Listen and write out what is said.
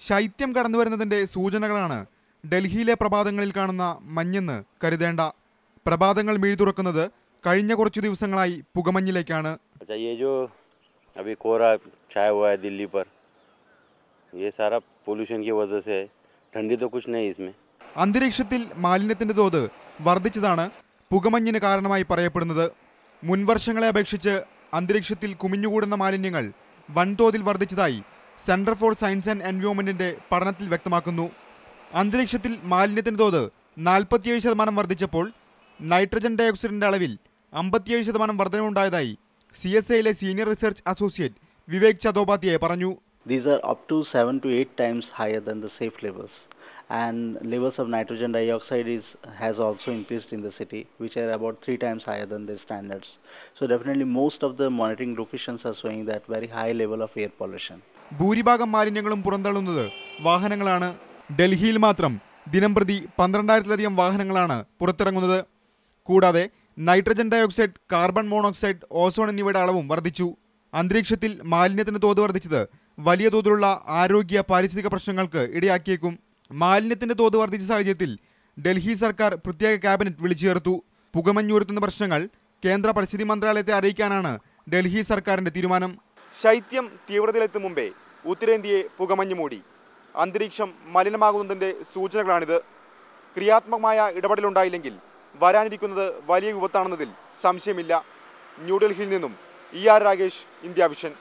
ശൈത്യം കടന്നുവരുന്നതിന്റെ സൂചനകളാണ് ഡൽഹിയിലെ പ്രഭാതങ്ങളിൽ കാണുന്ന മഞ്ഞെന്ന് കരുതേണ്ട. പ്രഭാതങ്ങൾ മിഴിതുറക്കുന്നത് കഴിഞ്ഞ കുറച്ചു ദിവസങ്ങളായി പുകമഞ്ഞിലേക്കാണ്. अभी कोहरा छाया हुआ है दिल्ली पर, ये सारा पोल्यूशन की वजह से है. ठंडी तो कुछ नहीं इसमें. അന്തരീക്ഷത്തിൽ മാലിന്യത്തിന്റെ തോത് വർദ്ധിച്ചതാണ് പുകമഞ്ഞിന് കാരണമായി പറയപ്പെടുന്നത്. മുൻവർഷങ്ങളെ അപേക്ഷിച്ച് അന്തരീക്ഷത്തിൽ കുമിഞ്ഞുകൂടുന്ന മാലിന്യങ്ങൾ വൻതോതിൽ വർദ്ധിച്ചതായി സെന്റർ ഫോർ സയൻസ് ആൻഡ് എൻവയോൺമെന്റിന്റെ പഠനത്തിൽ വ്യക്തമാക്കുന്നു. അന്തരീക്ഷത്തിൽ മാലിന്യത്തിന്റെ തോത് 47% വർദ്ധിച്ചപ്പോൾ നൈട്രജൻ ഡയോക്സൈഡിന്റെ അളവിൽ 57% വർധനവുണ്ടായതായി CSIയിലെ senior research associate Vivek Chattopadhyay പറഞ്ഞു. These are up to 7 to 8 times higher than the safe levels, and levels of nitrogen dioxide has also increased in the city, which are about 3 times higher than the standards. So definitely most of the monitoring locations are showing that very high level of air pollution. ഭൂരിഭാഗം മാലിന്യങ്ങളും പുറന്തള്ളുന്നത് വാഹനങ്ങളാണ്. ഡൽഹിയിൽ മാത്രം ദിനംപ്രതി 12,000-ലധികം വാഹനങ്ങളാണ് പുറത്തിറങ്ങുന്നത്. കൂടാതെ nitrogen dioxide, carbon monoxide, ozone എന്നിവയുടെ അളവും വർദ്ധിച്ചു. അന്തരീക്ഷത്തിൽ മാലിന്യത്തിന്റെ തോത് വർദ്ധിച്ചത് വലിയ തോതിലുള്ള ആരോഗ്യ പാരിസ്ഥിതിക പ്രശ്നങ്ങൾക്ക് ഇടയാക്കിയേക്കും. മാലിന്യത്തിന്റെ തോത് വർദ്ധിച്ച സാഹചര്യത്തിൽ ഡൽഹി സർക്കാർ പ്രത്യേക ക്യാബിനറ്റ് വിളിച്ചു ചേർത്തു. പുകമഞ്ഞുയർത്തുന്ന പ്രശ്നങ്ങൾ കേന്ദ്ര പരിസ്ഥിതി മന്ത്രാലയത്തെ അറിയിക്കാനാണ് ഡൽഹി സർക്കാരിന്റെ തീരുമാനം. ശൈത്യം തീവ്രതയിലെത്തും മുമ്പേ ഉത്തരേന്ത്യയെ പുകമഞ്ഞ് മൂടി. അന്തരീക്ഷം മലിനമാകുന്നതിന്റെ സൂചനകളാണിത്. ക്രിയാത്മകമായ ഇടപെടലുണ്ടായില്ലെങ്കിൽ വരാനിരിക്കുന്നത് വലിയ വിപത്താണെന്നതിൽ സംശയമില്ല. ന്യൂഡൽഹിയിൽ നിന്നും ER രാഗേഷ്, ഇന്ത്യ വിഷൻ.